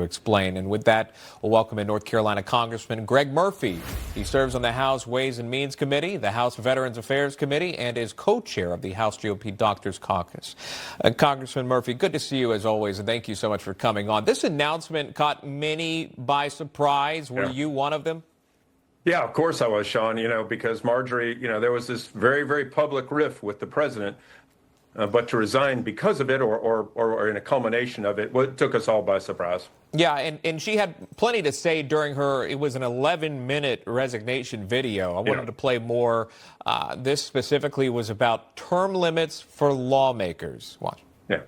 explain. And with that, we'll welcome in North Carolina Congressman Greg Murphy. He serves on the House Ways and Means Committee, the House Veterans Affairs Committee, and is co-chair of the House GOP Doctors Caucus. Congressman Murphy, good to see you as always, and thank you so much for coming on. This announcement caught many by surprise. Were you one of them? Yeah, of course I was, Sean, because Marjorie, there was this very, very public rift with the president, but to resign because of it or in a culmination of it, it took us all by surprise. Yeah, and she had plenty to say during it was an 11-minute resignation video. I wanted to play more. This specifically was about term limits for lawmakers. Watch. Yeah.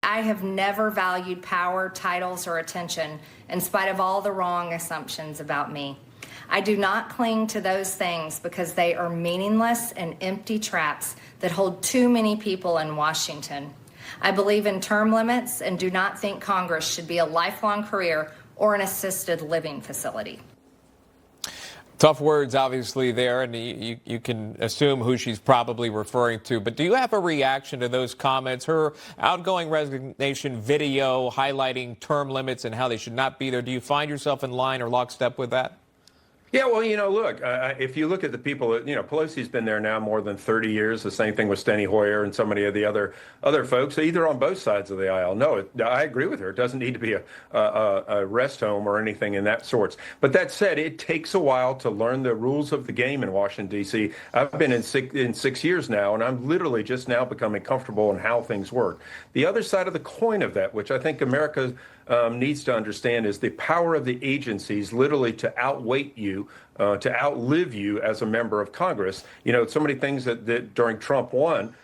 I have never valued power, titles, or attention in spite of all the wrong assumptions about me. I do not cling to those things because they are meaningless and empty traps that hold too many people in Washington. I believe in term limits and do not think Congress should be a lifelong career or an assisted living facility. Tough words, obviously, there, and you can assume who she's probably referring to. But do you have a reaction to those comments? Her outgoing resignation video highlighting term limits and how they should not be there. Do you find yourself in line or lockstep with that? Yeah, well, look, if you look at the people, Pelosi's been there now more than 30 years. The same thing with Steny Hoyer and so many of the other folks, either on both sides of the aisle. No, I agree with her. It doesn't need to be a rest home or anything in that sorts. But that said, it takes a while to learn the rules of the game in Washington, D.C. I've been in 6 years now, and I'm literally just now becoming comfortable in how things work. The other side of the coin of that, which I think America needs to understand, is the power of the agencies literally to outweight you, to outlive you as a member of Congress. So many things that during Trump won,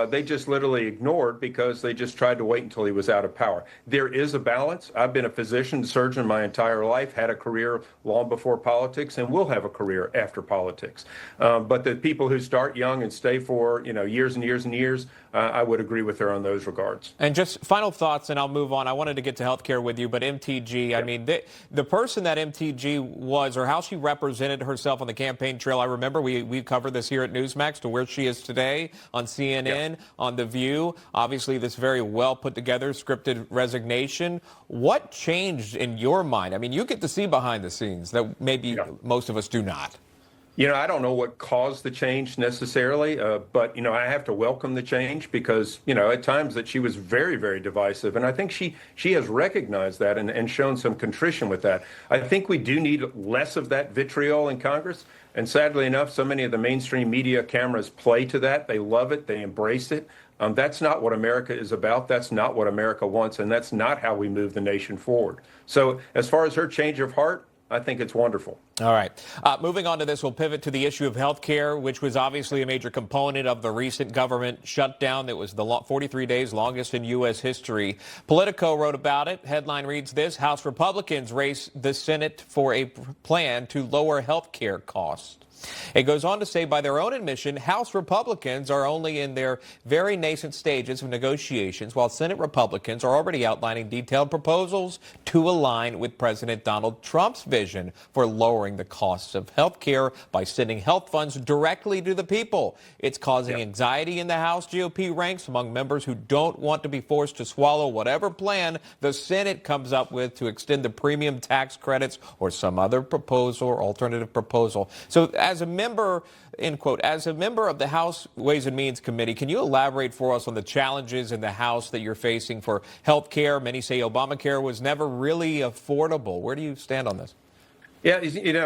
they just literally ignored because they just tried to wait until he was out of power. There is a balance. I've been a physician, surgeon my entire life, had a career long before politics, and will have a career after politics. But the people who start young and stay for years and years and years, I would agree with her on those regards. And just final thoughts, and I'll move on. I wanted to get to healthcare with you, but MTG, Yep. I mean, the person that MTG was, or how she represented herself on the campaign trail, I remember we covered this here at Newsmax, to where she is today on CNN, on The View. Obviously, this very well put together, scripted resignation. What changed in your mind? I mean, you get to see behind the scenes that maybe most of us do not. I don't know what caused the change necessarily, but, I have to welcome the change because, at times that she was very, very divisive. And I think she has recognized that and shown some contrition with that. I think we do need less of that vitriol in Congress. And sadly enough, so many of the mainstream media cameras play to that. They love it. They embrace it. That's not what America is about. That's not what America wants. And that's not how we move the nation forward. So as far as her change of heart, I think it's wonderful. All right. Moving on to this, we'll pivot to the issue of health care, which was obviously a major component of the recent government shutdown that was the 43 days longest in U.S. history. Politico wrote about it. Headline reads this: House Republicans race the Senate for a plan to lower health care costs. It goes on to say, by their own admission, House Republicans are only in their very nascent stages of negotiations, while Senate Republicans are already outlining detailed proposals to align with President Donald Trump's vision for lowering the costs of health care by sending health funds directly to the people. It's causing anxiety in the House GOP ranks among members who don't want to be forced to swallow whatever plan the Senate comes up with to extend the premium tax credits or some other proposal or alternative proposal. So as a member, end quote, as a member of the House Ways and Means Committee, can you elaborate for us on the challenges in the House that you're facing for health care? Many say Obamacare was never really affordable. Where do you stand on this? Yeah,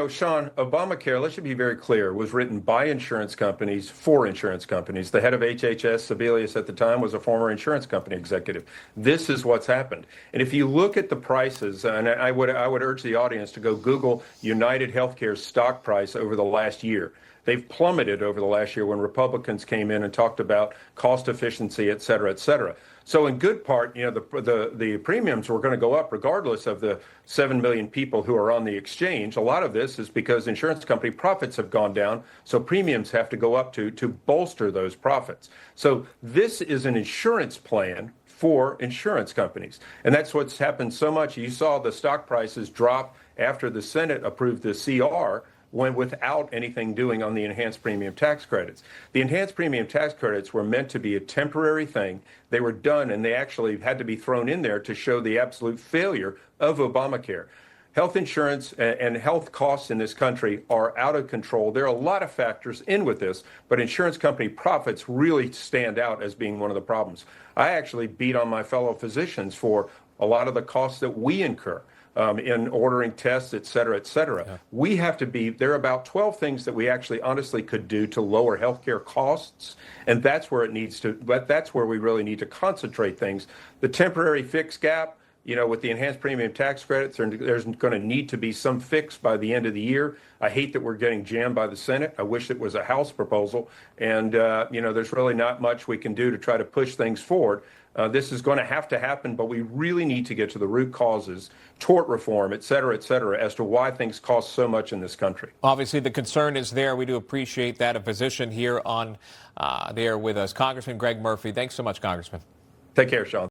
Sean, Obamacare, let's be very clear, was written by insurance companies for insurance companies. The head of HHS, Sebelius at the time, was a former insurance company executive. This is what's happened. And if you look at the prices, and I would urge the audience to go Google United Healthcare's stock price over the last year. They've plummeted over the last year when Republicans came in and talked about cost efficiency, et cetera, et cetera. So in good part, the premiums were going to go up regardless of the 7 million people who are on the exchange. A lot of this is because insurance company profits have gone down, so premiums have to go up to bolster those profits. So this is an insurance plan for insurance companies. And that's what's happened so much. You saw the stock prices drop after the Senate approved the CR. went without anything doing on the enhanced premium tax credits. The enhanced premium tax credits were meant to be a temporary thing. They were done, and they actually had to be thrown in there to show the absolute failure of Obamacare. Health insurance and health costs in this country are out of control. There are a lot of factors in with this, but insurance company profits really stand out as being one of the problems. I actually beat on my fellow physicians for a lot of the costs that we incur in ordering tests, et cetera, et cetera. Yeah. We have to be, there are about 12 things that we actually honestly could do to lower healthcare costs, and that's where it needs to, but that's where we really need to concentrate things. The temporary fix gap, with the enhanced premium tax credits, there's going to need to be some fix by the end of the year. I hate that we're getting jammed by the Senate. I wish it was a House proposal. And, there's really not much we can do to try to push things forward. This is going to happen, but we really need to get to the root causes, tort reform, et cetera, as to why things cost so much in this country. Obviously, the concern is there. We do appreciate that. A physician here on there with us. Congressman Greg Murphy. Thanks so much, Congressman. Take care, Sean.